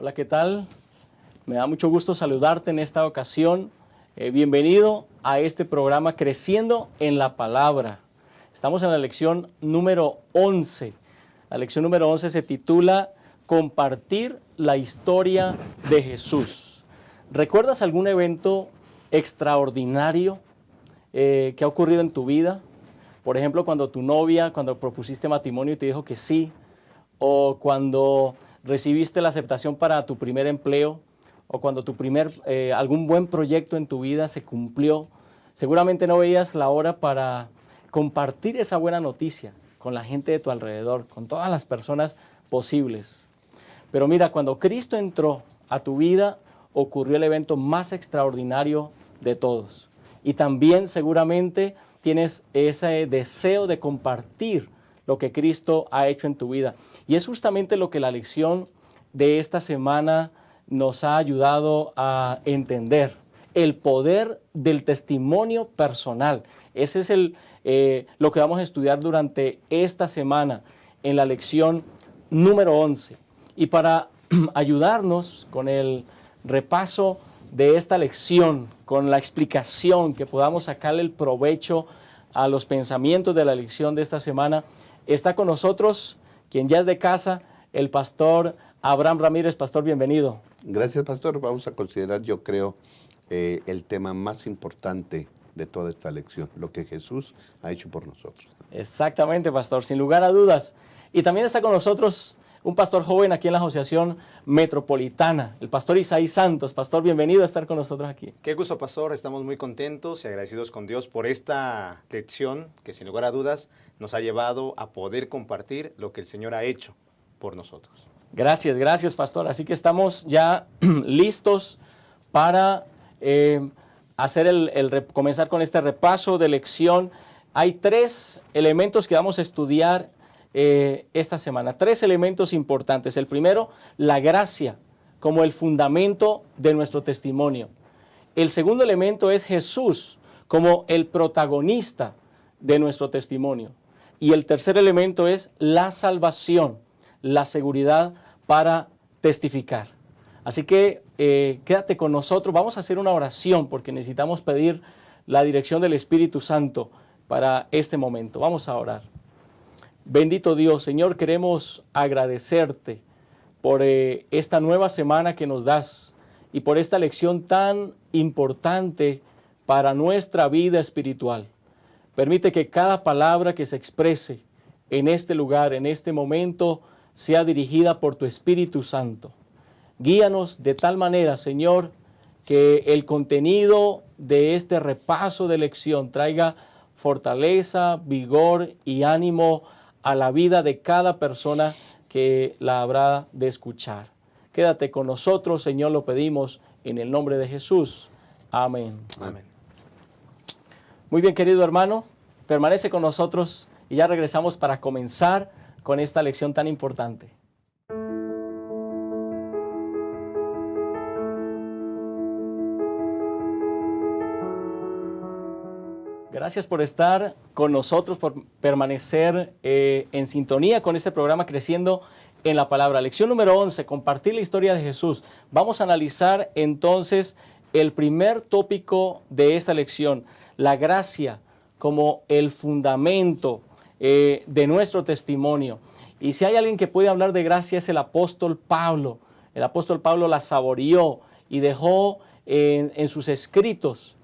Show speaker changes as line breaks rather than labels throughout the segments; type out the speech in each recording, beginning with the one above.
Hola, ¿qué tal? Me da mucho gusto saludarte en esta ocasión. Bienvenido a este programa Creciendo en la Palabra. Estamos en la lección número 11. La lección número 11 se titula Compartir la historia de Jesús. ¿Recuerdas algún evento extraordinario que ha ocurrido en tu vida? Por ejemplo, cuando tu novia, cuando propusiste matrimonio y te dijo que sí, o cuando recibiste la aceptación para tu primer empleo, o cuando algún buen proyecto en tu vida se cumplió. Seguramente no veías la hora para compartir esa buena noticia con la gente de tu alrededor, con todas las personas posibles. Pero mira, cuando Cristo entró a tu vida, ocurrió el evento más extraordinario de todos. Y también seguramente tienes ese deseo de compartir lo que Cristo ha hecho en tu vida. Y es justamente lo que la lección de esta semana nos ha ayudado a entender. El poder del testimonio personal. Ese es lo que vamos a estudiar durante esta semana en la lección número 11. Y para ayudarnos con el repaso de esta lección, con la explicación, que podamos sacarle el provecho a los pensamientos de la lección de esta semana, está con nosotros, quien ya es de casa, el pastor Abraham Ramírez. Pastor, bienvenido.
Gracias, pastor. Vamos a considerar, yo creo, el tema más importante de toda esta lección, lo que Jesús ha hecho por nosotros.
Exactamente, pastor, sin lugar a dudas. Y también está con nosotros un pastor joven aquí en la Asociación Metropolitana, el pastor Isaí Santos. Pastor, bienvenido a estar con nosotros aquí.
Qué gusto, pastor. Estamos muy contentos y agradecidos con Dios por esta lección que sin lugar a dudas nos ha llevado a poder compartir lo que el Señor ha hecho por nosotros.
Gracias, pastor. Así que estamos ya listos para comenzar con este repaso de lección. Hay 3 elementos que vamos a estudiar esta semana. 3 elementos importantes. El primero, la gracia como el fundamento de nuestro testimonio. El segundo elemento es Jesús como el protagonista de nuestro testimonio. Y el tercer elemento es la salvación, la seguridad para testificar. Así que quédate con nosotros. Vamos a hacer una oración porque necesitamos pedir la dirección del Espíritu Santo para este momento. Vamos a orar. Bendito Dios, Señor, queremos agradecerte por esta nueva semana que nos das y por esta lección tan importante para nuestra vida espiritual. Permite que cada palabra que se exprese en este lugar, en este momento, sea dirigida por tu Espíritu Santo. Guíanos de tal manera, Señor, que el contenido de este repaso de lección traiga fortaleza, vigor y ánimo a la vida de cada persona que la habrá de escuchar. Quédate con nosotros, Señor, lo pedimos en el nombre de Jesús. Amén.
Amén.
Muy bien, querido hermano, permanece con nosotros y ya regresamos para comenzar con esta lección tan importante. Gracias por estar con nosotros, por permanecer en sintonía con este programa Creciendo en la Palabra. Lección número 11, compartir la historia de Jesús. Vamos a analizar entonces el primer tópico de esta lección, la gracia como el fundamento de nuestro testimonio. Y si hay alguien que puede hablar de gracia es el apóstol Pablo. El apóstol Pablo la saboreó y dejó en sus escritos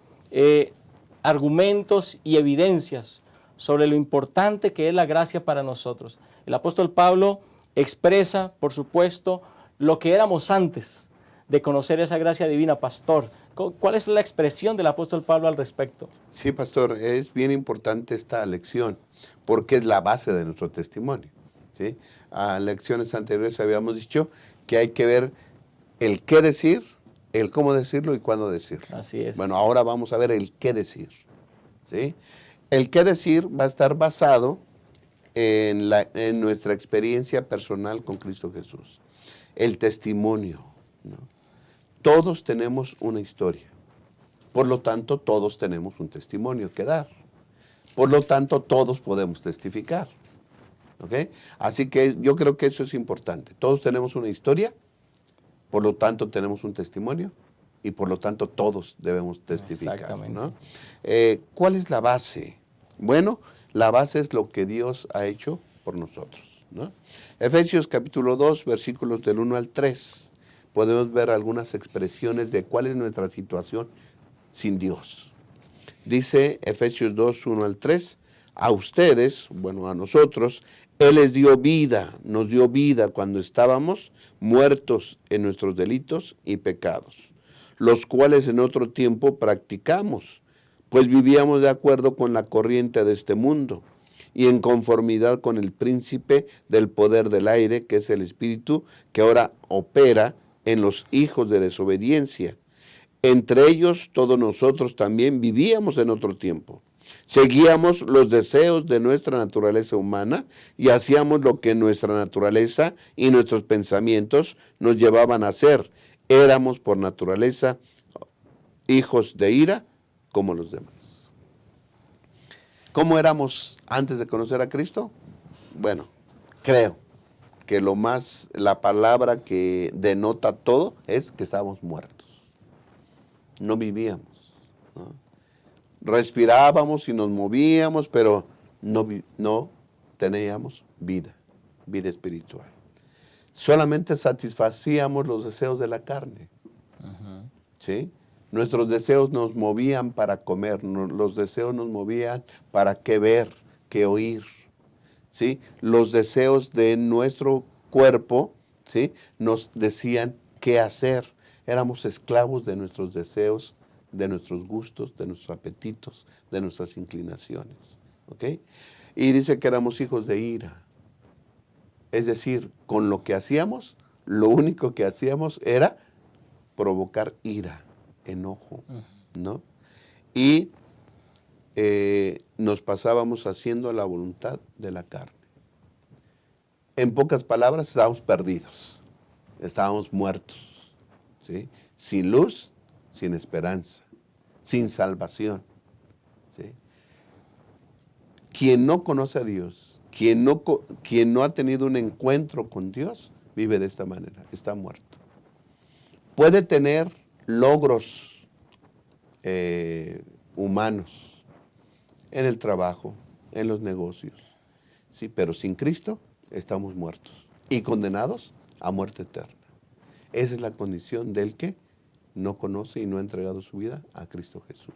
argumentos y evidencias sobre lo importante que es la gracia para nosotros. El apóstol Pablo expresa, por supuesto, lo que éramos antes de conocer esa gracia divina. Pastor, ¿cuál es la expresión del apóstol Pablo al respecto?
Sí, pastor, es bien importante esta lección porque es la base de nuestro testimonio, ¿sí? A lecciones anteriores habíamos dicho que hay que ver el qué decir, el cómo decirlo y cuándo decirlo.
Así es.
Bueno, ahora vamos a ver el qué decir, ¿sí? El qué decir va a estar basado en nuestra experiencia personal con Cristo Jesús. El testimonio, ¿no? Todos tenemos una historia. Por lo tanto, todos tenemos un testimonio que dar. Por lo tanto, todos podemos testificar. ¿Ok? Así que yo creo que eso es importante. Todos tenemos una historia Por lo tanto, tenemos un testimonio y por lo tanto todos debemos testificar.
Exactamente.
¿No? ¿Cuál es la base? Bueno, la base es lo que Dios ha hecho por nosotros, ¿no? Efesios capítulo 2, versículos del 1 al 3. Podemos ver algunas expresiones de cuál es nuestra situación sin Dios. Dice Efesios 2, 1 al 3, a ustedes, bueno, a nosotros, Él les dio vida, nos dio vida cuando estábamos muertos en nuestros delitos y pecados, los cuales en otro tiempo practicamos, pues vivíamos de acuerdo con la corriente de este mundo y en conformidad con el príncipe del poder del aire, que es el espíritu que ahora opera en los hijos de desobediencia. Entre ellos, todos nosotros también vivíamos en otro tiempo. Seguíamos los deseos de nuestra naturaleza humana y hacíamos lo que nuestra naturaleza y nuestros pensamientos nos llevaban a hacer. Éramos por naturaleza hijos de ira como los demás. ¿Cómo éramos antes de conocer a Cristo? Bueno, creo que la palabra que denota todo es que estábamos muertos. No vivíamos, ¿no? Respirábamos y nos movíamos, pero no teníamos vida espiritual. Solamente satisfacíamos los deseos de la carne. ¿Sí? Nuestros deseos nos movían para comer, los deseos nos movían para qué ver, qué oír. ¿Sí? Los deseos de nuestro cuerpo, ¿sí?, nos decían qué hacer. Éramos esclavos de nuestros deseos, de nuestros gustos, de nuestros apetitos, de nuestras inclinaciones. ¿Ok? Y dice que éramos hijos de ira. Es decir, con lo que hacíamos, lo único que hacíamos era provocar ira, enojo, ¿no? Y nos pasábamos haciendo la voluntad de la carne. En pocas palabras, estábamos perdidos, estábamos muertos. ¿Sí? Sin luz, sin esperanza, sin salvación. ¿Sí? Quien no conoce a Dios, quien no ha tenido un encuentro con Dios, vive de esta manera, está muerto. Puede tener logros humanos en el trabajo, en los negocios, ¿sí? Pero sin Cristo estamos muertos y condenados a muerte eterna. Esa es la condición del que no conoce y no ha entregado su vida a Cristo Jesús.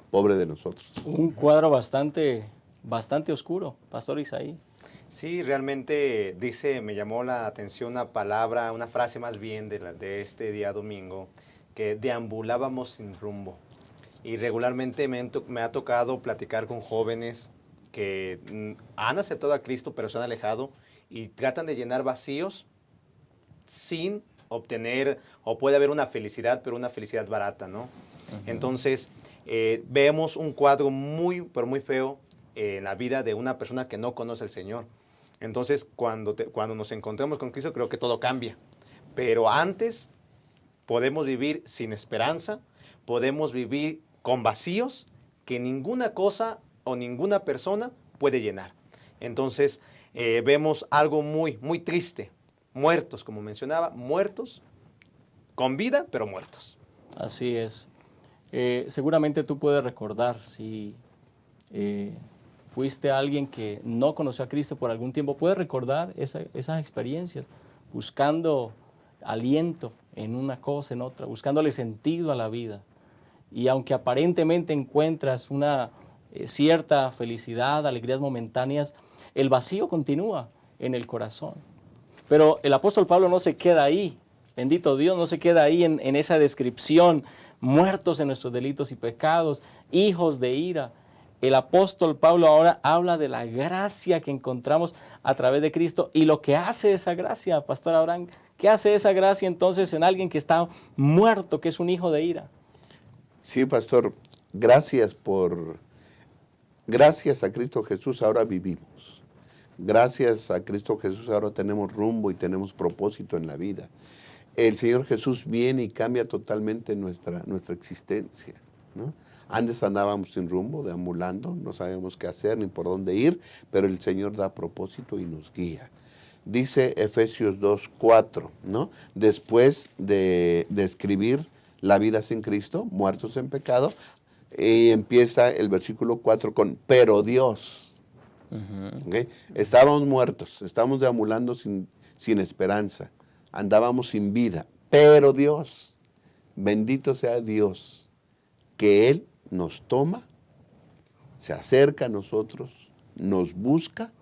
Pobre de nosotros.
Un cuadro bastante oscuro, Pastor Isaí.
Sí, realmente me llamó la atención una frase más bien de este día domingo, que deambulábamos sin rumbo. Y regularmente me ha tocado platicar con jóvenes que han aceptado a Cristo pero se han alejado y tratan de llenar vacíos sin obtener, o puede haber una felicidad, pero una felicidad barata, ¿no? Entonces, vemos un cuadro pero muy feo en la vida de una persona que no conoce al Señor. Entonces, cuando nos encontremos con Cristo, creo que todo cambia. Pero antes, podemos vivir sin esperanza, podemos vivir con vacíos que ninguna cosa o ninguna persona puede llenar. Entonces, vemos algo muy, muy triste. Muertos, como mencionaba, muertos, con vida, pero muertos.
Así es. Seguramente tú puedes recordar si fuiste alguien que no conoció a Cristo por algún tiempo, puedes recordar esas experiencias, buscando aliento en una cosa, en otra, buscándole sentido a la vida. Y aunque aparentemente encuentras una cierta felicidad, alegrías momentáneas, el vacío continúa en el corazón. Pero el apóstol Pablo no se queda ahí, bendito Dios, no se queda ahí en esa descripción, muertos en nuestros delitos y pecados, hijos de ira. El apóstol Pablo ahora habla de la gracia que encontramos a través de Cristo y lo que hace esa gracia, Pastor Abraham. ¿Qué hace esa gracia entonces en alguien que está muerto, que es un hijo de ira?
Sí, pastor, gracias a Cristo Jesús ahora vivimos. Gracias a Cristo Jesús ahora tenemos rumbo y tenemos propósito en la vida. El Señor Jesús viene y cambia totalmente nuestra existencia, ¿no? Antes andábamos sin rumbo, deambulando, no sabíamos qué hacer ni por dónde ir, pero el Señor da propósito y nos guía. dice Efesios 2:4, ¿no? Después de describir la vida sin Cristo, muertos en pecado, y empieza el versículo 4 con, pero Dios. ¿Okay? Estábamos muertos, estábamos deambulando sin esperanza, andábamos sin vida, pero Dios, bendito sea Dios, que Él nos toma, se acerca a nosotros, nos busca,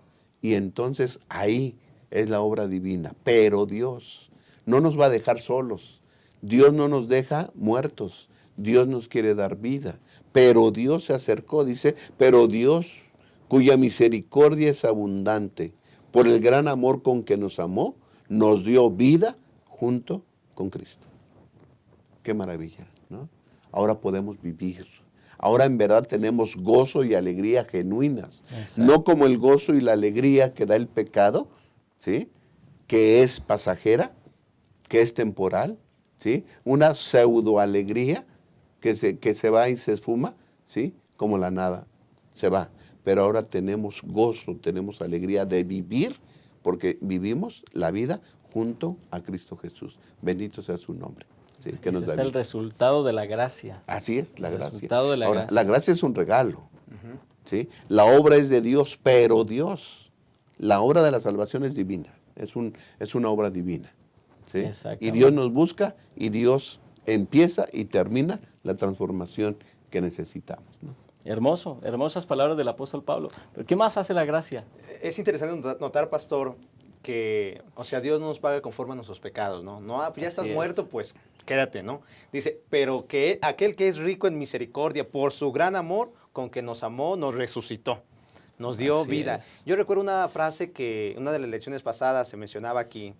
y entonces ahí es la obra divina. Pero Dios no nos va a dejar solos, Dios no nos deja muertos, Dios nos quiere dar vida. Pero Dios se acercó, dice, pero Dios, cuya misericordia es abundante, por el gran amor con que nos amó, nos dio vida junto con Cristo. Qué maravilla, ¿no? Ahora podemos vivir. Ahora en verdad tenemos gozo y alegría genuinas. Exacto. No como el gozo y la alegría que da el pecado, ¿sí? Que es pasajera, que es temporal, ¿sí? Una pseudo alegría que se va y se esfuma, ¿sí? Como la nada, se va. Pero ahora tenemos gozo, tenemos alegría de vivir, porque vivimos la vida junto a Cristo Jesús. Bendito sea su nombre. Sí, que
ese es el resultado de la gracia.
Así es, la gracia.
Resultado de la
Ahora,
gracia.
La gracia es un regalo. ¿Sí? La obra es de Dios, pero Dios, la obra de la salvación es divina. Es una obra divina. ¿Sí? Y Dios nos busca y Dios empieza y termina la transformación que necesitamos, ¿no?
Hermoso, hermosas palabras del apóstol Pablo. ¿Pero qué más hace la gracia?
Es interesante notar, pastor, que, o sea, Dios no nos paga conforme a nuestros pecados, ¿no? No, pues ya estás muerto, pues quédate, ¿no? Dice, pero que aquel que es rico en misericordia, por su gran amor con que nos amó, nos resucitó, nos dio vida. Yo recuerdo una frase que una de las lecciones pasadas se mencionaba aquí,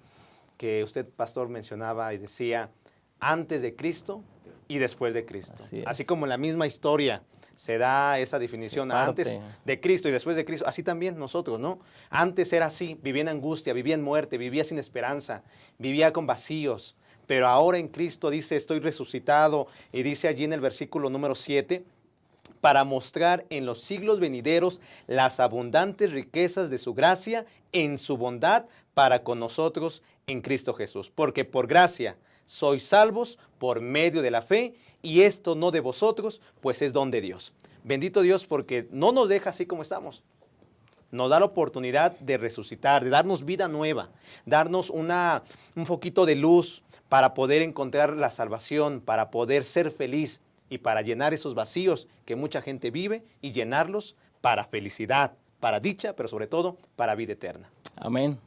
que usted, pastor, mencionaba y decía, antes de Cristo y después de Cristo. Así como en la misma historia se da esa definición, antes de Cristo y después de Cristo, así también nosotros, ¿no? Antes era así, vivía en angustia, vivía en muerte, vivía sin esperanza, vivía con vacíos, pero ahora en Cristo dice, estoy resucitado, y dice allí en el versículo número 7, para mostrar en los siglos venideros las abundantes riquezas de su gracia en su bondad para con nosotros en Cristo Jesús. Porque por gracia sois salvos por medio de la fe, y esto no de vosotros, pues es don de Dios. Bendito Dios, porque no nos deja así como estamos. Nos da la oportunidad de resucitar, de darnos vida nueva, darnos un poquito de luz para poder encontrar la salvación, para poder ser feliz y para llenar esos vacíos que mucha gente vive y llenarlos para felicidad, para dicha, pero sobre todo para vida eterna.
Amén.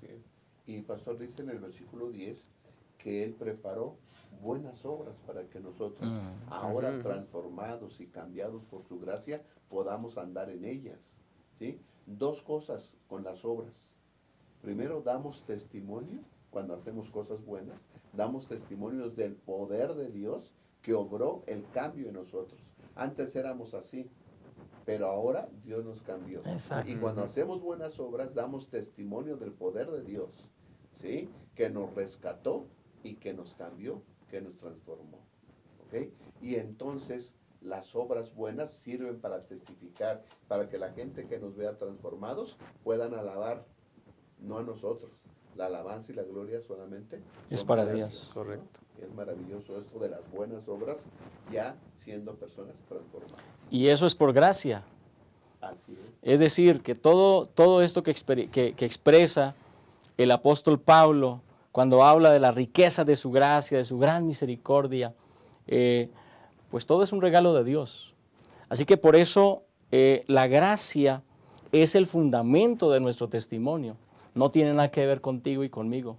Y pastor dice en el versículo 10 que Él preparó buenas obras para que nosotros, ahora transformados y cambiados por su gracia, podamos andar en ellas, ¿sí? Dos cosas con las obras. Primero, damos testimonio cuando hacemos cosas buenas, damos testimonios del poder de Dios que obró el cambio en nosotros. Antes éramos así, pero ahora Dios nos cambió. Exacto. Y cuando hacemos buenas obras, damos testimonio del poder de Dios, ¿sí? Que nos rescató y que nos cambió, que nos transformó. ¿Okay? Y entonces las obras buenas sirven para testificar, para que la gente que nos vea transformados puedan alabar, no a nosotros. La alabanza y la gloria solamente
es para Dios.
Correcto.
¿No? Es maravilloso esto de las buenas obras, ya siendo personas transformadas.
Y eso es por gracia.
Así es.
Es decir, que todo esto que expresa el apóstol Pablo cuando habla de la riqueza de su gracia, de su gran misericordia, pues todo es un regalo de Dios. Así que por eso la gracia es el fundamento de nuestro testimonio. No tiene nada que ver contigo y conmigo.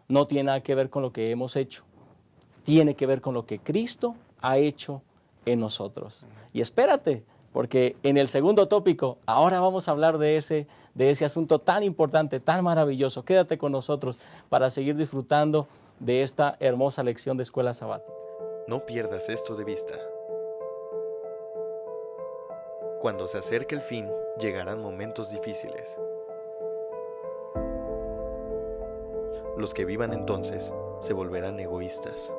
No tiene nada que ver con lo que hemos hecho. Tiene que ver con lo que Cristo ha hecho en nosotros. Y espérate, porque en el segundo tópico, ahora vamos a hablar de ese asunto tan importante, tan maravilloso. Quédate con nosotros para seguir disfrutando de esta hermosa lección de Escuela Sabática.
No pierdas esto de vista. Cuando se acerque el fin, llegarán momentos difíciles. Los que vivan entonces se volverán egoístas,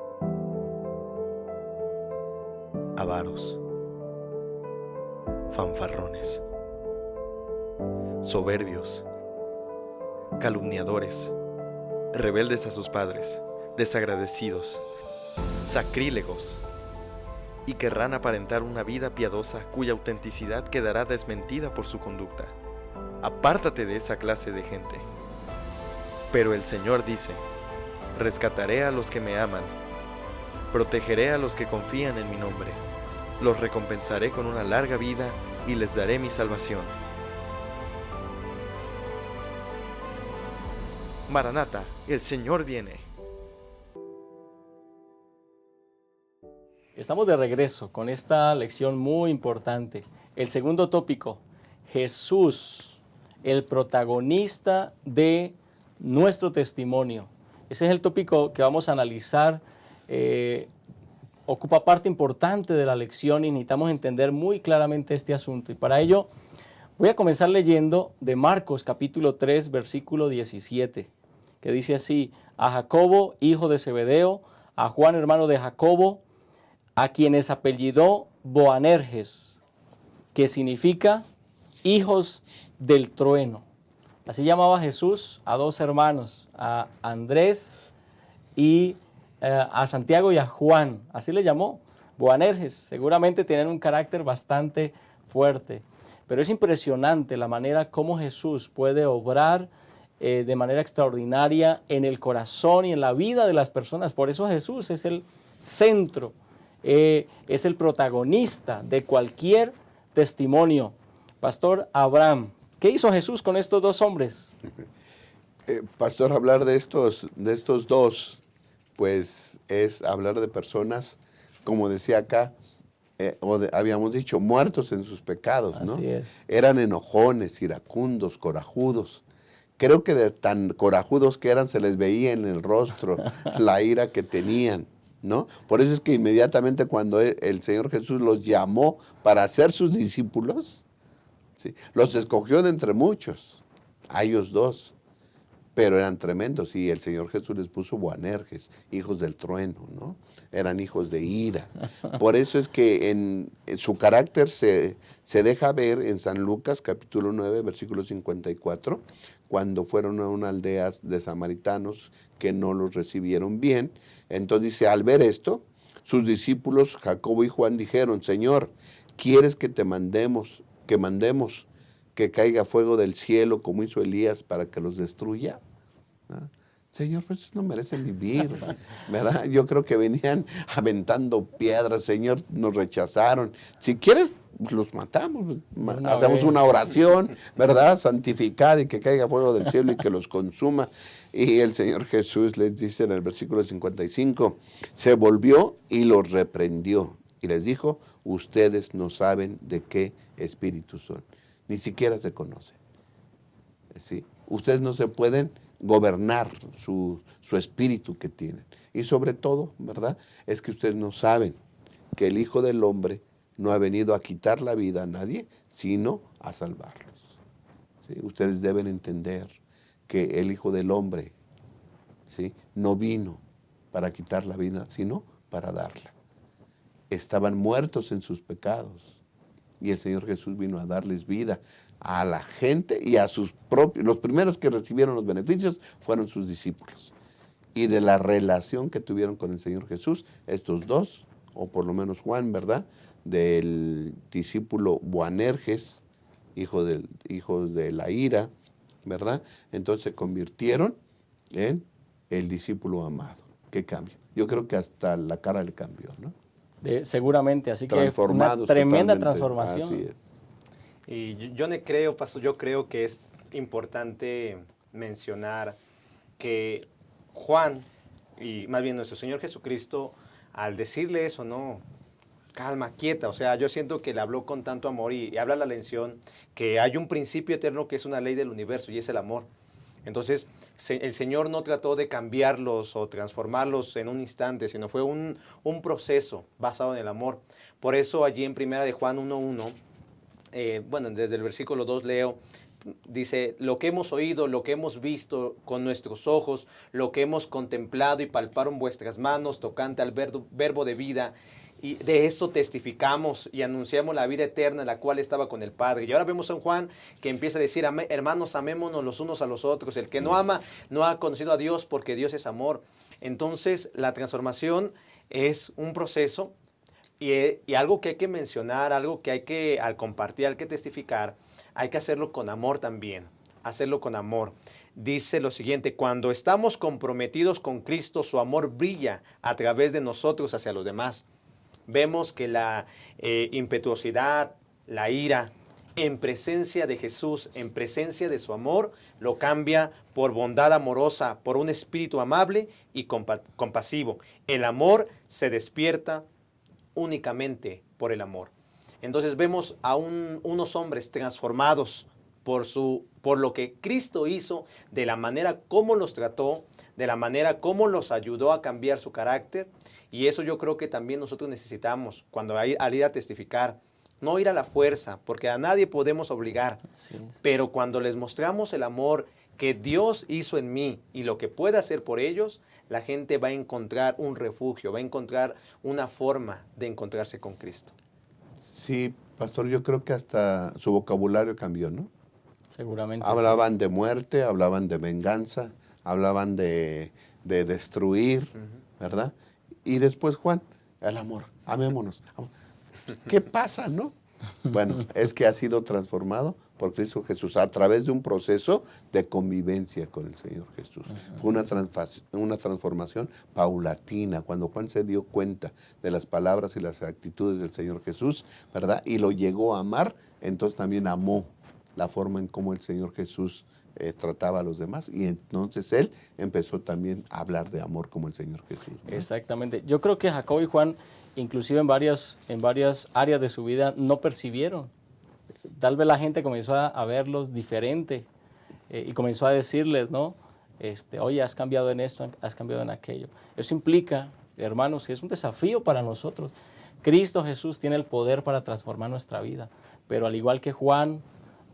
avaros, fanfarrones, soberbios, calumniadores, rebeldes a sus padres, desagradecidos, sacrílegos, y querrán aparentar una vida piadosa cuya autenticidad quedará desmentida por su conducta. Apártate de esa clase de gente. Pero el Señor dice: rescataré a los que me aman, protegeré a los que confían en mi nombre, los recompensaré con una larga vida y les daré mi salvación. Maranata, el Señor viene.
Estamos de regreso con esta lección muy importante. El segundo tópico, Jesús, el protagonista de nuestro testimonio. Ese es el tópico que vamos a analizar. Ocupa parte importante de la lección y necesitamos entender muy claramente este asunto. Y para ello voy a comenzar leyendo de Marcos capítulo 3, versículo 17, que dice así: a Jacobo, hijo de Zebedeo, a Juan, hermano de Jacobo, a quienes apellidó Boanerges, que significa hijos del trueno. Así llamaba Jesús a dos hermanos, a Andrés y a Santiago y a Juan. Así le llamó, Boanerges. Seguramente tienen un carácter bastante fuerte. Pero es impresionante la manera como Jesús puede obrar de manera extraordinaria en el corazón y en la vida de las personas. Por eso Jesús es el centro, es el protagonista de cualquier testimonio. Pastor Abraham, ¿qué hizo Jesús con estos dos hombres?
Pastor, hablar de estos dos, pues es hablar de personas, como decía acá, habíamos dicho, muertos en sus pecados, ¿no?
Así es.
Eran enojones, iracundos, corajudos. Creo que de tan corajudos que eran se les veía en el rostro la ira que tenían, ¿no? Por eso es que inmediatamente cuando el Señor Jesús los llamó para ser sus discípulos, ¿sí?, los escogió de entre muchos, a ellos dos, pero eran tremendos, y el Señor Jesús les puso Boanerges, hijos del trueno, ¿no? Eran hijos de ira. Por eso es que en su carácter se deja ver en San Lucas capítulo 9, versículo 54, cuando fueron a una aldea de samaritanos que no los recibieron bien. Entonces dice, al ver esto, sus discípulos Jacobo y Juan dijeron: Señor, ¿quieres que mandemos que caiga fuego del cielo como hizo Elías para que los destruya? ¿Ah? Señor, pues no merecen vivir, ¿verdad? Yo creo que venían aventando piedras. Señor, nos rechazaron. Si quieres, los matamos, hacemos una oración, ¿verdad? Santificada, y que caiga fuego del cielo y que los consuma. Y el Señor Jesús les dice en el versículo 55, se volvió y los reprendió y les dijo: ustedes no saben de qué espíritu son, ni siquiera se conocen. ¿Sí? Ustedes no se pueden gobernar su espíritu que tienen. Y sobre todo, ¿verdad?, es que ustedes no saben que el Hijo del Hombre no ha venido a quitar la vida a nadie, sino a salvarlos. ¿Sí? Ustedes deben entender que el Hijo del Hombre, ¿sí?, no vino para quitar la vida, sino para darla. Estaban muertos en sus pecados y el Señor Jesús vino a darles vida a la gente y a sus propios. Los primeros que recibieron los beneficios fueron sus discípulos. Y de la relación que tuvieron con el Señor Jesús, estos dos, o por lo menos Juan, ¿verdad?, del discípulo Boanerges, hijo de la ira, ¿verdad?, entonces se convirtieron en el discípulo amado. ¿Qué cambio? Yo creo que hasta la cara le cambió, ¿no?
Seguramente, así que una tremenda transformación.
Así es.
Y yo no creo, pastor, yo creo que es importante mencionar que Juan, y más bien nuestro Señor Jesucristo, al decirle eso, no, calma, quieta, o sea, yo siento que le habló con tanto amor y habla la lección que hay un principio eterno que es una ley del universo y es el amor. Entonces, el Señor no trató de cambiarlos o transformarlos en un instante, sino fue un proceso basado en el amor. Por eso allí en 1 de Juan 1:1, bueno, desde el versículo 2 leo, dice: lo que hemos oído, lo que hemos visto con nuestros ojos, lo que hemos contemplado y palparon vuestras manos tocante al verbo de vida, Y de eso testificamos y anunciamos la vida eterna en la cual estaba con el Padre. Y ahora vemos a Juan que empieza a decir, hermanos, amémonos los unos a los otros. El que no ama no ha conocido a Dios, porque Dios es amor. Entonces, la transformación es un proceso y algo que hay que mencionar, algo que hay que, al compartir, hay que testificar, hay que hacerlo con amor también. Hacerlo con amor. Dice lo siguiente, cuando estamos comprometidos con Cristo, su amor brilla a través de nosotros hacia los demás. Vemos que la impetuosidad, la ira, en presencia de Jesús, en presencia de su amor, lo cambia por bondad amorosa, por un espíritu amable y compasivo. El amor se despierta únicamente por el amor. Entonces vemos a unos hombres transformados por lo que Cristo hizo, de la manera como los trató, de la manera como los ayudó a cambiar su carácter. Y eso yo creo que también nosotros necesitamos cuando al ir a testificar. No ir a la fuerza, porque a nadie podemos obligar.
Así es.
Pero cuando les mostramos el amor que Dios hizo en mí y lo que puede hacer por ellos, la gente va a encontrar un refugio, va a encontrar una forma de encontrarse con Cristo.
Sí, pastor, yo creo que hasta su vocabulario cambió, ¿no?
Seguramente.
Hablaban de muerte, hablaban de venganza, hablaban de destruir, ¿verdad? Y después Juan, el amor, amémonos. ¿Qué pasa, no? Bueno, es que ha sido transformado por Cristo Jesús a través de un proceso de convivencia con el Señor Jesús. Fue una transformación paulatina. Cuando Juan se dio cuenta de las palabras y las actitudes del Señor Jesús, ¿verdad? Y lo llegó a amar, entonces también amó la forma en cómo el Señor Jesús trataba a los demás, y entonces él empezó también a hablar de amor como el Señor Jesús, ¿no?
Exactamente. Yo creo que Jacobo y Juan, inclusive en varias áreas de su vida, no percibieron. Tal vez la gente comenzó a verlos diferente y comenzó a decirles, ¿no? Oye, has cambiado en esto, has cambiado en aquello. Eso implica, hermanos, que es un desafío para nosotros. Cristo Jesús tiene el poder para transformar nuestra vida, pero al igual que Juan,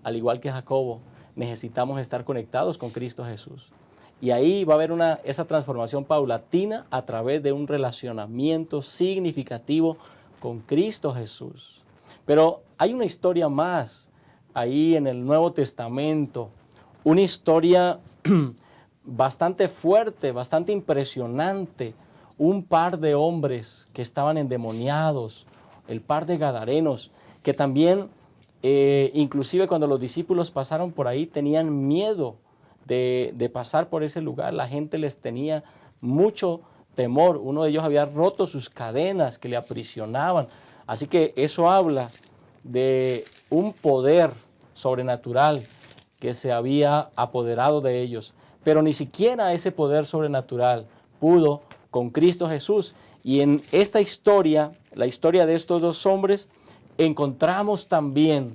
al igual que Jacobo, necesitamos estar conectados con Cristo Jesús. Y ahí va a haber esa transformación paulatina a través de un relacionamiento significativo con Cristo Jesús. Pero hay una historia más ahí en el Nuevo Testamento, una historia bastante fuerte, bastante impresionante. Un par de hombres que estaban endemoniados, el par de gadarenos, que también, inclusive cuando los discípulos pasaron por ahí, tenían miedo de pasar por ese lugar. La gente les tenía mucho temor. Uno de ellos había roto sus cadenas que le aprisionaban. Así que eso habla de un poder sobrenatural que se había apoderado de ellos. Pero ni siquiera ese poder sobrenatural pudo con Cristo Jesús. Y en esta historia, la historia de estos dos hombres, encontramos también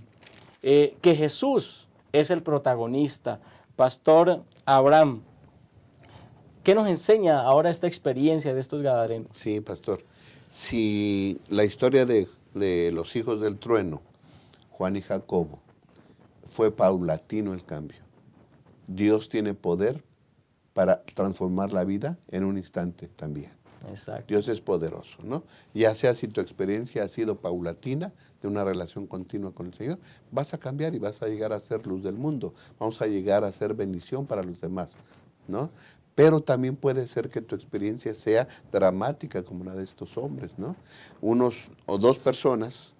que Jesús es el protagonista. Pastor Abraham, ¿qué nos enseña ahora esta experiencia de estos gadarenos?
Sí, pastor. Si la historia de los hijos del trueno, Juan y Jacobo, fue paulatino el cambio. Dios tiene poder para transformar la vida en un instante también.
Exacto.
Dios es poderoso, ¿no? Ya sea si tu experiencia ha sido paulatina, de una relación continua con el Señor, vas a cambiar y vas a llegar a ser luz del mundo. Vamos a llegar a ser bendición para los demás, ¿no? Pero también puede ser que tu experiencia sea dramática como la de estos hombres, ¿no? Unos o dos personas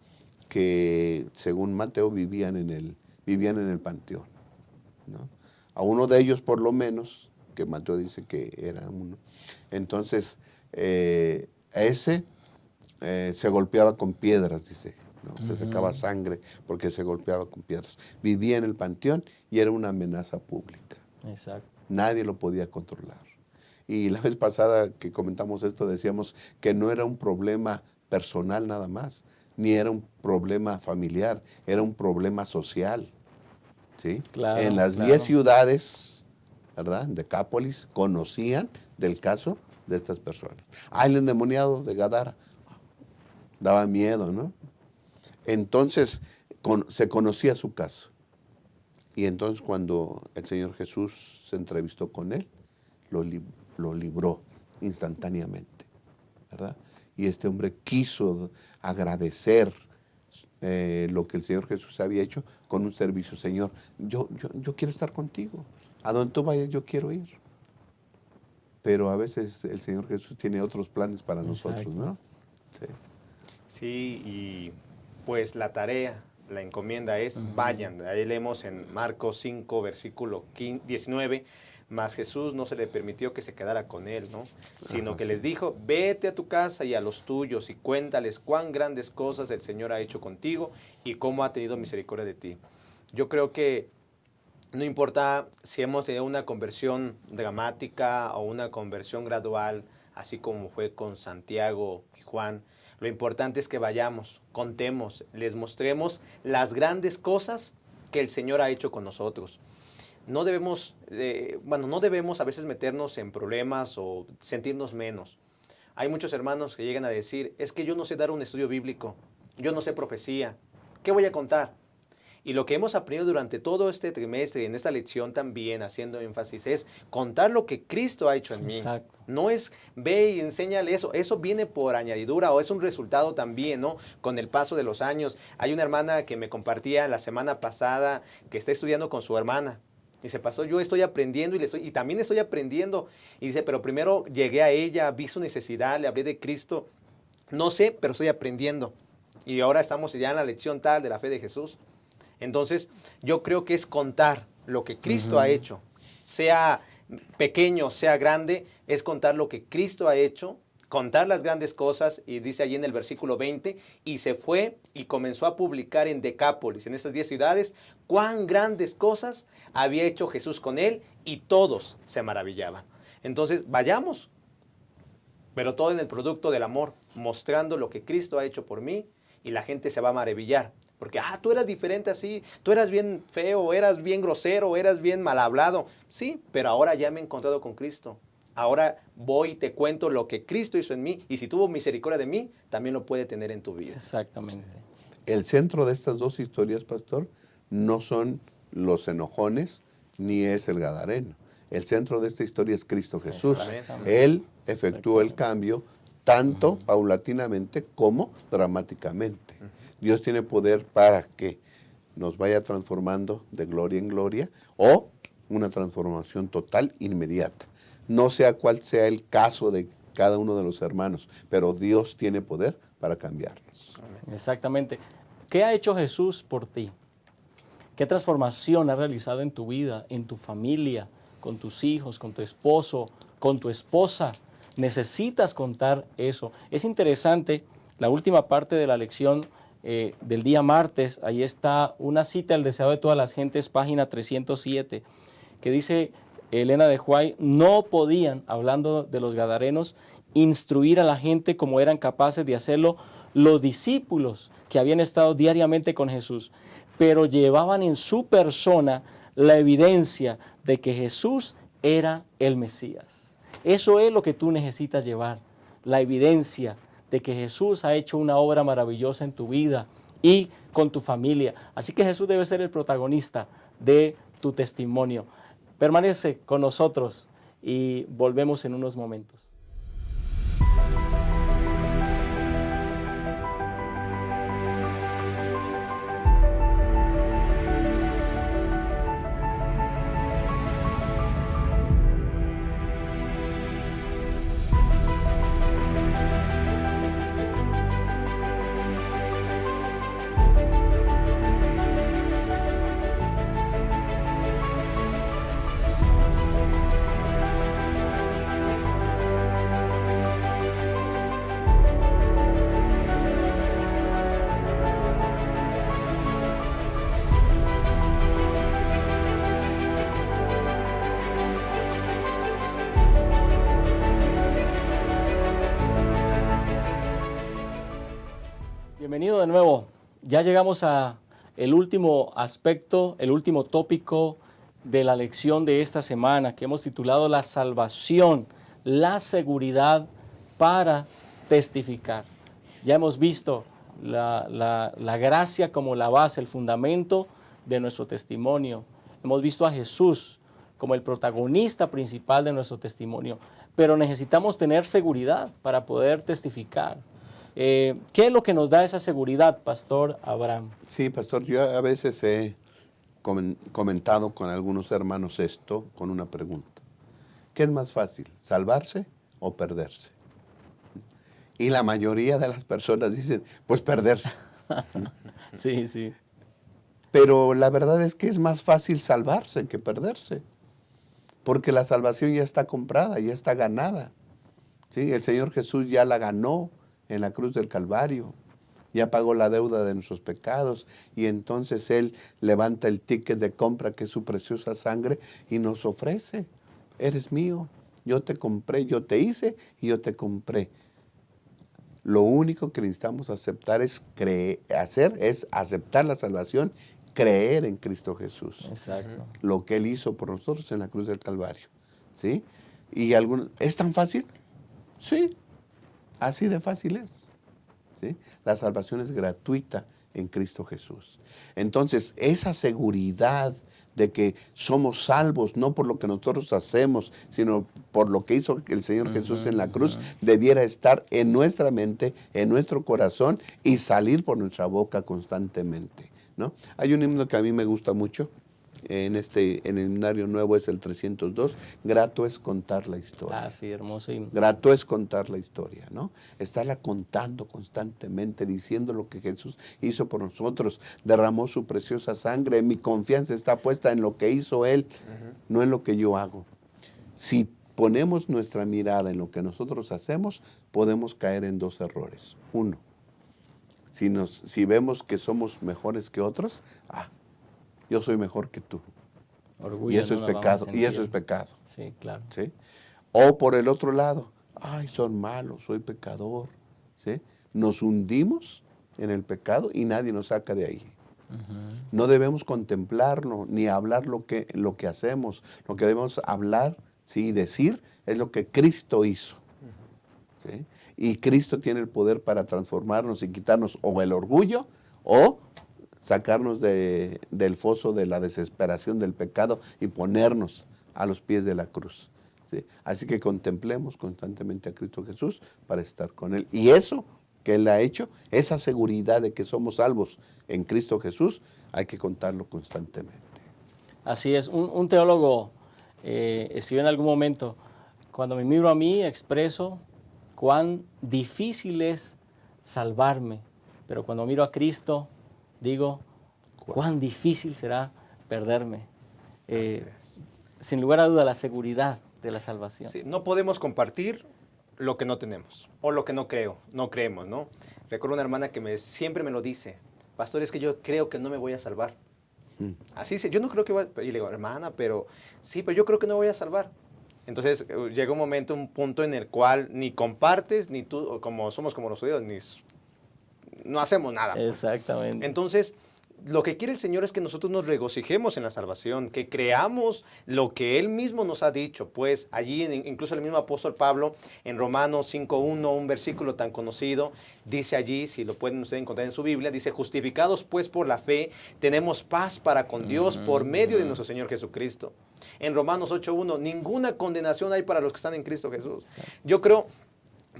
que, según Mateo, vivían en el panteón, ¿no? A uno de ellos, por lo menos, que Mateo dice que era uno. Entonces, ese se golpeaba con piedras, dice, ¿no? Se secaba sangre porque se golpeaba con piedras. Vivía en el panteón y era una amenaza pública.
Exacto.
Nadie lo podía controlar. Y la vez pasada que comentamos esto, decíamos que no era un problema personal nada más, ni era un problema familiar, era un problema social, ¿sí?
Claro,
en las
claro.
10 ciudades, ¿verdad?, Decápolis, conocían del caso de estas personas. El endemoniado de Gadara daba miedo, ¿no? Entonces se conocía su caso. Y entonces cuando el Señor Jesús se entrevistó con él, lo libró instantáneamente, ¿verdad? y este hombre quiso agradecer lo que el Señor Jesús había hecho con un servicio. Señor, yo quiero estar contigo. A donde tú vayas, yo quiero ir. Pero a veces el Señor Jesús tiene otros planes para nosotros, ¿no? Sí.
Sí, y pues la tarea, la encomienda es vayan. Ahí leemos en Marcos 5, versículo 19, mas Jesús no se le permitió que se quedara con él, ¿no? Sino que les dijo, vete a tu casa y a los tuyos y cuéntales cuán grandes cosas el Señor ha hecho contigo y cómo ha tenido misericordia de ti. Yo creo que no importa si hemos tenido una conversión dramática o una conversión gradual, así como fue con Santiago y Juan, lo importante es que vayamos, contemos, les mostremos las grandes cosas que el Señor ha hecho con nosotros. No debemos, no debemos a veces meternos en problemas o sentirnos menos. Hay muchos hermanos que llegan a decir, es que yo no sé dar un estudio bíblico, yo no sé profecía, ¿qué voy a contar? Y lo que hemos aprendido durante todo este trimestre y en esta lección también, haciendo énfasis, es contar lo que Cristo ha hecho en mí.
Exacto.
No es ve y enséñale eso. Eso viene por añadidura o es un resultado también, ¿no? Con el paso de los años. Hay una hermana que me compartía la semana pasada que está estudiando con su hermana. Dice, pastor, yo estoy aprendiendo y también estoy aprendiendo. Y dice, pero primero llegué a ella, vi su necesidad, le hablé de Cristo. No sé, pero estoy aprendiendo. Y ahora estamos ya en la lección tal de la fe de Jesús. Entonces, yo creo que es contar lo que Cristo ha hecho, sea pequeño, sea grande, es contar lo que Cristo ha hecho, contar las grandes cosas, y dice allí en el versículo 20, y se fue y comenzó a publicar en Decápolis, en estas 10 ciudades, cuán grandes cosas había hecho Jesús con él, y todos se maravillaban. Entonces, vayamos, pero todo en el producto del amor, mostrando lo que Cristo ha hecho por mí, y la gente se va a maravillar. Porque, tú eras diferente así, tú eras bien feo, eras bien grosero, eras bien mal hablado. Sí, pero ahora ya me he encontrado con Cristo. Ahora voy y te cuento lo que Cristo hizo en mí. Y si tuvo misericordia de mí, también lo puede tener en tu vida.
Exactamente.
El centro de estas dos historias, pastor, no son los enojones, ni es el gadareno. El centro de esta historia es Cristo Jesús. Él efectuó el cambio tanto paulatinamente como dramáticamente. Dios tiene poder para que nos vaya transformando de gloria en gloria o una transformación total inmediata. No sea cual sea el caso de cada uno de los hermanos, pero Dios tiene poder para cambiarnos.
Exactamente. ¿Qué ha hecho Jesús por ti? ¿Qué transformación ha realizado en tu vida, en tu familia, con tus hijos, con tu esposo, con tu esposa? Necesitas contar eso. Es interesante, la última parte de la lección del día martes, ahí está una cita, El deseo de todas las gentes, página 307, que dice Elena de White, no podían, hablando de los gadarenos, instruir a la gente como eran capaces de hacerlo los discípulos que habían estado diariamente con Jesús, pero llevaban en su persona la evidencia de que Jesús era el Mesías. Eso es lo que tú necesitas llevar, la evidencia de que Jesús ha hecho una obra maravillosa en tu vida y con tu familia. Así que Jesús debe ser el protagonista de tu testimonio. Permanece con nosotros y volvemos en unos momentos. Bienvenido de nuevo. Ya llegamos a el último aspecto, el último tópico de la lección de esta semana que hemos titulado La salvación, la seguridad para testificar. Ya hemos visto la gracia como la base, el fundamento de nuestro testimonio. Hemos visto a Jesús como el protagonista principal de nuestro testimonio. pero necesitamos tener seguridad para poder testificar. ¿Qué es lo que nos da esa seguridad, Pastor Abraham?
Sí, pastor, yo a veces he comentado con algunos hermanos esto con una pregunta. ¿Qué es más fácil, salvarse o perderse? Y la mayoría de las personas dicen, pues perderse.
Sí, sí.
Pero la verdad es que es más fácil salvarse que perderse, porque la salvación ya está comprada, ya está ganada. ¿Sí? El Señor Jesús ya la ganó en la cruz del Calvario, ya pagó la deuda de nuestros pecados, y entonces Él levanta el ticket de compra, que es su preciosa sangre, y nos ofrece: eres mío, yo te compré, yo te hice y yo te compré. Lo único que necesitamos aceptar es aceptar la salvación, creer en Cristo Jesús.
Exacto.
Lo que Él hizo por nosotros en la cruz del Calvario. ¿Sí? Y ¿es tan fácil? Sí, así de fácil es. ¿Sí? La salvación es gratuita en Cristo Jesús. Entonces, esa seguridad de que somos salvos, no por lo que nosotros hacemos, sino por lo que hizo el Señor Jesús en la cruz, debiera estar en nuestra mente, en nuestro corazón, y salir por nuestra boca constantemente, ¿no? Hay un himno que a mí me gusta mucho, en el himnario nuevo, es el 302, grato es contar la historia.
Ah, sí, hermoso himno.
Grato es contar la historia, ¿no? Estarla contando constantemente, diciendo lo que Jesús hizo por nosotros, derramó su preciosa sangre, mi confianza está puesta en lo que hizo Él, no en lo que yo hago. Si ponemos nuestra mirada en lo que nosotros hacemos, podemos caer en dos errores. Uno, si vemos que somos mejores que otros, yo soy mejor que tú.
Orgullo,
Y eso
no
es
lo vamos a
pecado, y eso
sentir.
es pecado.
Sí, claro.
¿Sí? O por el otro lado, son malos, soy pecador. ¿Sí? Nos hundimos en el pecado y nadie nos saca de ahí. No debemos contemplarlo ni hablar lo que hacemos. Lo que debemos hablar, sí, decir, es lo que Cristo hizo. ¿Sí? Y Cristo tiene el poder para transformarnos y quitarnos o el orgullo o sacarnos del foso de la desesperación del pecado y ponernos a los pies de la cruz. ¿Sí? Así que contemplemos constantemente a Cristo Jesús para estar con Él. Y eso que Él ha hecho, esa seguridad de que somos salvos en Cristo Jesús, hay que contarlo constantemente.
Así es. Un teólogo escribió en algún momento: cuando me miro a mí, expreso cuán difícil es salvarme, pero cuando miro a Cristo, digo, cuán difícil será perderme. Sin lugar a duda, la seguridad de la salvación.
Sí, no podemos compartir lo que no tenemos o lo que no creemos, ¿no? Recuerdo una hermana que siempre me lo dice: pastor, es que yo creo que no me voy a salvar. Así dice, yo no creo que voy a... Y le digo, hermana, pero yo creo que no voy a salvar. Entonces llega un punto en el cual ni compartes, ni tú, como somos como los judíos, no hacemos nada.
Exactamente.
Entonces, lo que quiere el Señor es que nosotros nos regocijemos en la salvación, que creamos lo que Él mismo nos ha dicho. Pues allí, incluso el mismo apóstol Pablo, en Romanos 5:1, un versículo tan conocido, dice allí, si lo pueden ustedes encontrar en su Biblia, dice: justificados pues por la fe, tenemos paz para con Dios por medio de nuestro Señor Jesucristo. En Romanos 8:1, ninguna condenación hay para los que están en Cristo Jesús.
Exacto.
Yo creo,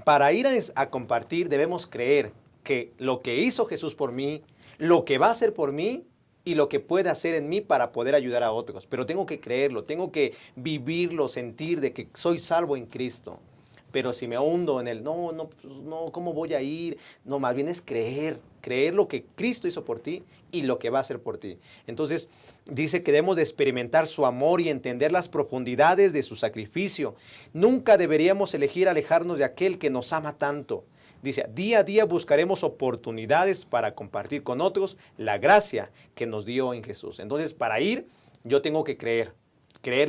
para ir a compartir, debemos creer que lo que hizo Jesús por mí, lo que va a hacer por mí y lo que puede hacer en mí para poder ayudar a otros. Pero tengo que creerlo, tengo que vivirlo, sentir de que soy salvo en Cristo. Pero si me hundo en el, no, ¿cómo voy a ir? No, más bien es creer lo que Cristo hizo por ti y lo que va a hacer por ti. Entonces, dice que debemos de experimentar su amor y entender las profundidades de su sacrificio. Nunca deberíamos elegir alejarnos de aquel que nos ama tanto. Dice, día a día buscaremos oportunidades para compartir con otros la gracia que nos dio en Jesús. Entonces, para ir, yo tengo que creer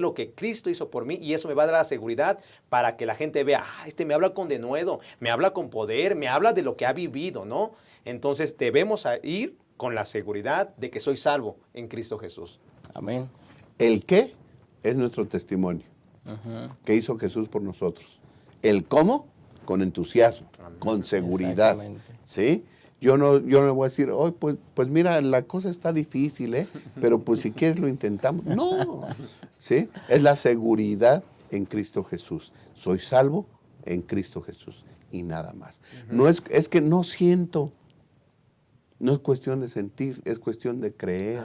lo que Cristo hizo por mí, y eso me va a dar la seguridad para que la gente vea, me habla con denuedo, me habla con poder, me habla de lo que ha vivido, ¿no? Entonces, debemos ir con la seguridad de que soy salvo en Cristo Jesús.
Amén.
El qué es nuestro testimonio. ¿Qué hizo Jesús por nosotros? El cómo, con entusiasmo, con seguridad. ¿Sí? Yo no le voy a decir, pues mira, la cosa está difícil, pero pues si quieres lo intentamos. No, ¿sí? Es la seguridad en Cristo Jesús. Soy salvo en Cristo Jesús y nada más. No es que no siento. No es cuestión de sentir, es cuestión de creer.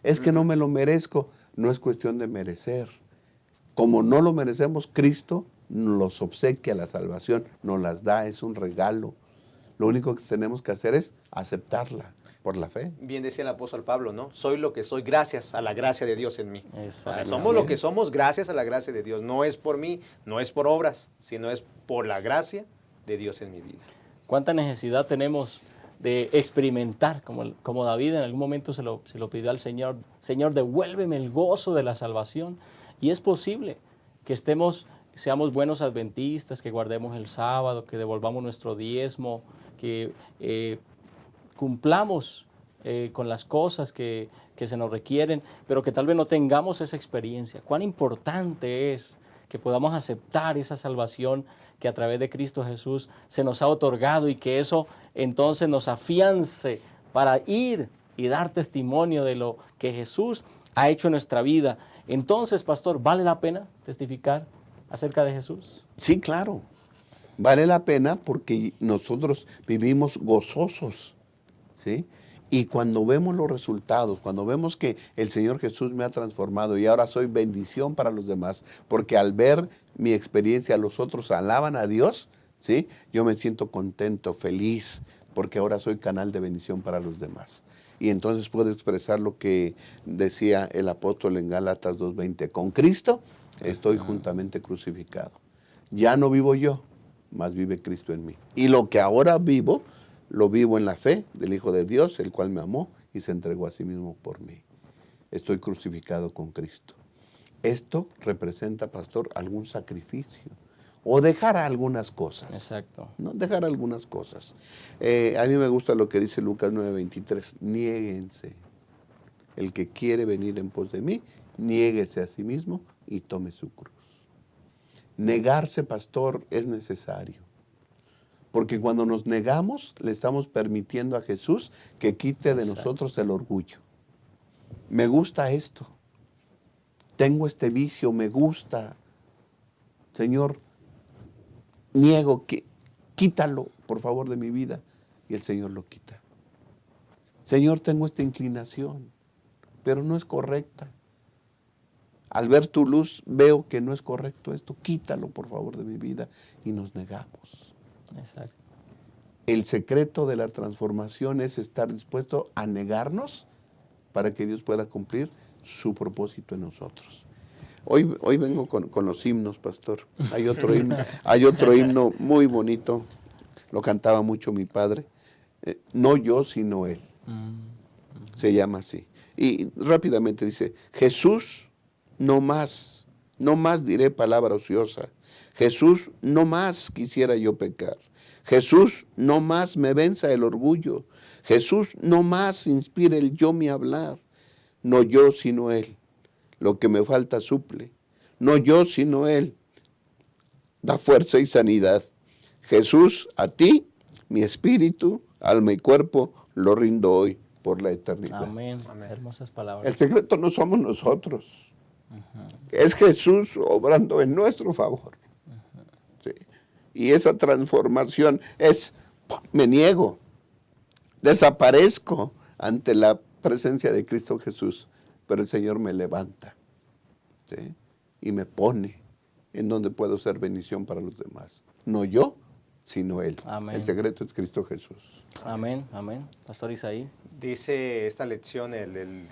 Es que no me lo merezco, no es cuestión de merecer. Como no lo merecemos, Cristo nos obsequia la salvación, nos las da, es un regalo. Lo único que tenemos que hacer es aceptarla por la fe.
Bien decía el apóstol Pablo, ¿no? Soy lo que soy gracias a la gracia de Dios en mí.
Exacto.
O sea, somos lo que somos gracias a la gracia de Dios. No es por mí, no es por obras, sino es por la gracia de Dios en mi vida.
¿Cuánta necesidad tenemos de experimentar, como David en algún momento se lo pidió al Señor? Señor, devuélveme el gozo de la salvación. Y es posible que seamos buenos adventistas, que guardemos el sábado, que devolvamos nuestro diezmo, que cumplamos con las cosas que se nos requieren, pero que tal vez no tengamos esa experiencia. Cuán importante es que podamos aceptar esa salvación que a través de Cristo Jesús se nos ha otorgado y que eso entonces nos afiance para ir y dar testimonio de lo que Jesús ha hecho en nuestra vida. Entonces, pastor, ¿vale la pena testificar acerca de Jesús?
Sí, claro. Vale la pena porque nosotros vivimos gozosos, ¿sí? Y cuando vemos los resultados, cuando vemos que el Señor Jesús me ha transformado y ahora soy bendición para los demás, porque al ver mi experiencia los otros alaban a Dios, ¿sí? Yo me siento contento, feliz, porque ahora soy canal de bendición para los demás. Y entonces puedo expresar lo que decía el apóstol en Gálatas 2:20. Con Cristo estoy juntamente crucificado. Ya no vivo yo, mas vive Cristo en mí. Y lo que ahora vivo, lo vivo en la fe del Hijo de Dios, el cual me amó y se entregó a sí mismo por mí. Estoy crucificado con Cristo. Esto representa, pastor, algún sacrificio o dejar algunas cosas.
Exacto.
¿No? Dejar algunas cosas. A mí me gusta lo que dice Lucas 9:23. Niéguense. El que quiere venir en pos de mí, niéguese a sí mismo y tome su cruz. Negarse, pastor, es necesario. Porque cuando nos negamos, le estamos permitiendo a Jesús que quite de nosotros el orgullo. Me gusta esto. Tengo este vicio, me gusta. Señor, niego, quítalo, por favor, de mi vida. Y el Señor lo quita. Señor, tengo esta inclinación, pero no es correcta. Al ver tu luz, veo que no es correcto esto. Quítalo, por favor, de mi vida. Y nos negamos.
Exacto.
El secreto de la transformación es estar dispuesto a negarnos para que Dios pueda cumplir su propósito en nosotros. Hoy vengo con los himnos, pastor. Hay otro himno muy bonito. Lo cantaba mucho mi padre. No yo, sino Él. Se llama así. Y rápidamente dice, Jesús, no más diré palabra ociosa. Jesús, no más quisiera yo pecar. Jesús, no más me venza el orgullo. Jesús, no más inspire el yo mi hablar. No yo, sino Él. Lo que me falta suple. No yo, sino Él. Da fuerza y sanidad. Jesús, a ti, mi espíritu, alma y cuerpo, lo rindo hoy por la eternidad.
Amén. Hermosas palabras.
El secreto no somos nosotros. Es Jesús obrando en nuestro favor. Sí. Y esa transformación es, me niego, desaparezco ante la presencia de Cristo Jesús, pero el Señor me levanta, ¿sí? Y me pone en donde puedo ser bendición para los demás. No yo, sino Él.
Amén.
El secreto es Cristo Jesús.
Amén, amén. Pastor Isaí.
Dice esta lección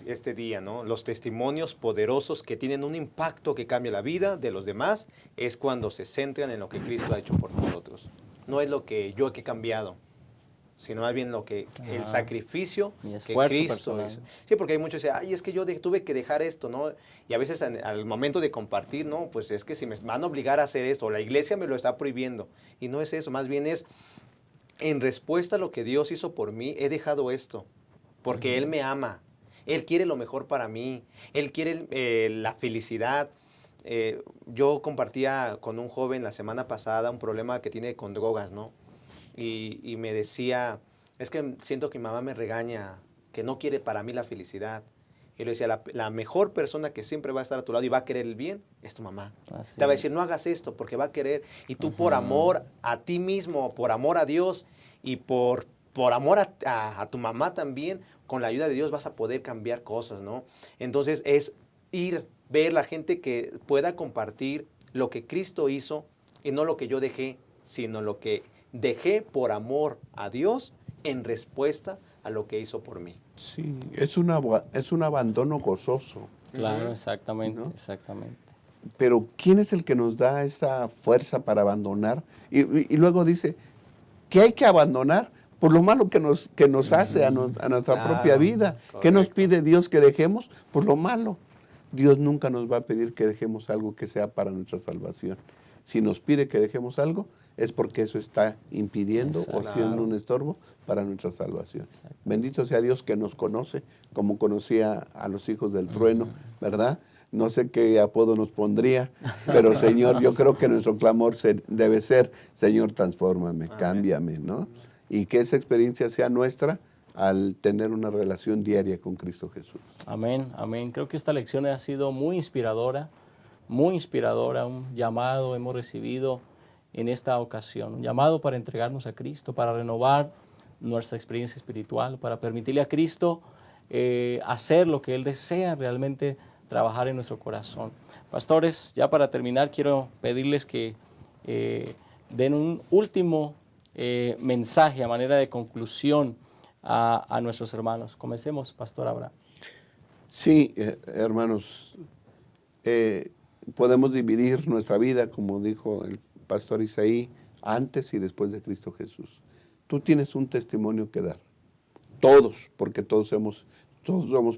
este día, ¿no? Los testimonios poderosos que tienen un impacto que cambia la vida de los demás es cuando se centran en lo que Cristo ha hecho por nosotros. No es lo que yo he cambiado, sino más bien lo que el sacrificio
Mi
que
esfuerzo
Cristo
personal.
hizo. Sí, porque hay muchos que dicen, ay, es que yo tuve que dejar esto, ¿no? Y a veces al momento de compartir, no, pues es que si me van a obligar a hacer esto, o la iglesia me lo está prohibiendo. Y no es eso, más bien es, en respuesta a lo que Dios hizo por mí, he dejado esto, porque Él me ama, Él quiere lo mejor para mí, Él quiere la felicidad. Yo compartía con un joven la semana pasada un problema que tiene con drogas, ¿no? Y me decía, es que siento que mi mamá me regaña, que no quiere para mí la felicidad. Y le decía, la mejor persona que siempre va a estar a tu lado y va a querer el bien es tu mamá.
Así
Te va a decir,
es.
no hagas esto porque va a querer. Y tú por amor a ti mismo, por amor a Dios y por amor a tu mamá también, con la ayuda de Dios vas a poder cambiar cosas, ¿no? Entonces es ver la gente que pueda compartir lo que Cristo hizo y no lo que yo dejé, sino lo que dejé por amor a Dios en respuesta a lo que hizo por mí.
Sí, es un abandono gozoso.
Claro,
Ujú.
exactamente,
¿No?
exactamente.
Pero ¿quién es el que nos da esa fuerza para abandonar? Y luego dice, ¿qué hay que abandonar? Por lo malo que nos hace a nuestra
Claro,
propia vida. ¿Qué nos
correcto.
pide Dios que dejemos? Por lo malo. Dios nunca nos va a pedir que dejemos algo que sea para nuestra salvación. Si nos pide que dejemos algo, es porque eso está impidiendo o
Exacto.
siendo un estorbo para nuestra salvación.
Exacto.
Bendito sea Dios que nos conoce, como conocía a los hijos del trueno, ¿verdad? No sé qué apodo nos pondría, pero Señor, yo creo que nuestro clamor debe ser, Señor, transfórmame,
Amén.
cámbiame, ¿no? Y que esa experiencia sea nuestra al tener una relación diaria con Cristo Jesús.
Amén, amén. Creo que esta lección ha sido muy inspiradora, un llamado hemos recibido en esta ocasión, un llamado para entregarnos a Cristo, para renovar nuestra experiencia espiritual, para permitirle a Cristo hacer lo que Él desea realmente trabajar en nuestro corazón. Pastores, ya para terminar, quiero pedirles que den un último mensaje a manera de conclusión a nuestros hermanos. Comencemos, Pastor Abraham.
Sí, hermanos, podemos dividir nuestra vida, como dijo el pastor Isaí, antes y después de Cristo Jesús. Tú tienes un testimonio que dar. Todos, porque todos somos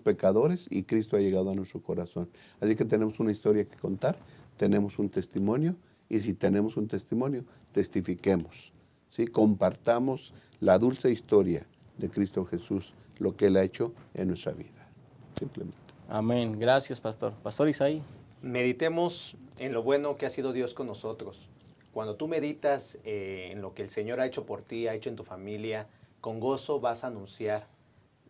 pecadores y Cristo ha llegado a nuestro corazón. Así que tenemos una historia que contar, tenemos un testimonio y si tenemos un testimonio, testifiquemos. ¿Sí? Compartamos la dulce historia de Cristo Jesús, lo que Él ha hecho en nuestra vida. Simplemente.
Amén. Gracias, Pastor. Pastor Isaí.
Meditemos en lo bueno que ha sido Dios con nosotros. Cuando tú meditas en lo que el Señor ha hecho por ti, ha hecho en tu familia, con gozo vas a anunciar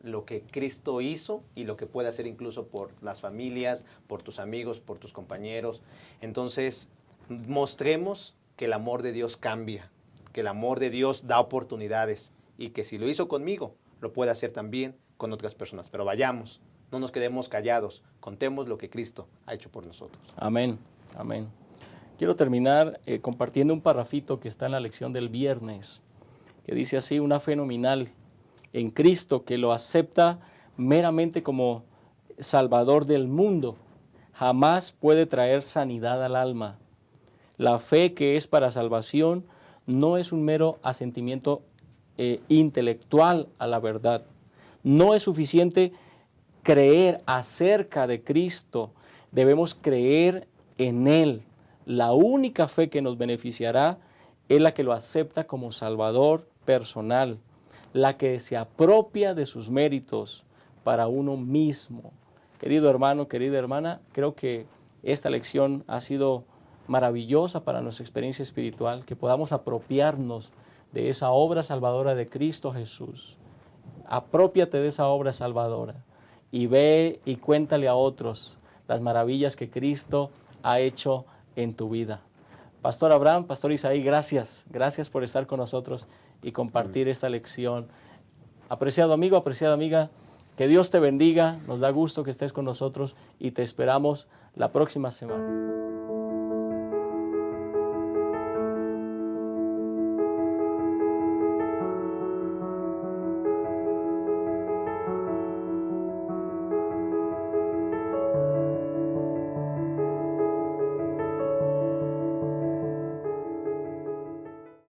lo que Cristo hizo y lo que puede hacer incluso por las familias, por tus amigos, por tus compañeros. Entonces, mostremos que el amor de Dios cambia, que el amor de Dios da oportunidades y que si lo hizo conmigo, lo puede hacer también con otras personas. Pero vayamos, no nos quedemos callados, contemos lo que Cristo ha hecho por nosotros.
Amén. Amén. Quiero terminar compartiendo un parrafito que está en la lección del viernes, que dice así: una fe nominal en Cristo que lo acepta meramente como Salvador del mundo, jamás puede traer sanidad al alma. La fe que es para salvación no es un mero asentimiento intelectual a la verdad. No es suficiente creer acerca de Cristo, debemos creer en Él. La única fe que nos beneficiará es la que lo acepta como Salvador personal, la que se apropia de sus méritos para uno mismo. Querido hermano, querida hermana, creo que esta lección ha sido maravillosa para nuestra experiencia espiritual, que podamos apropiarnos de esa obra salvadora de Cristo Jesús. Aprópiate de esa obra salvadora y ve y cuéntale a otros las maravillas que Cristo ha hecho en tu vida. Pastor Abraham, Pastor Isaí, gracias por estar con nosotros y compartir esta lección. Apreciado amigo, apreciada amiga, que Dios te bendiga, nos da gusto que estés con nosotros y te esperamos la próxima semana.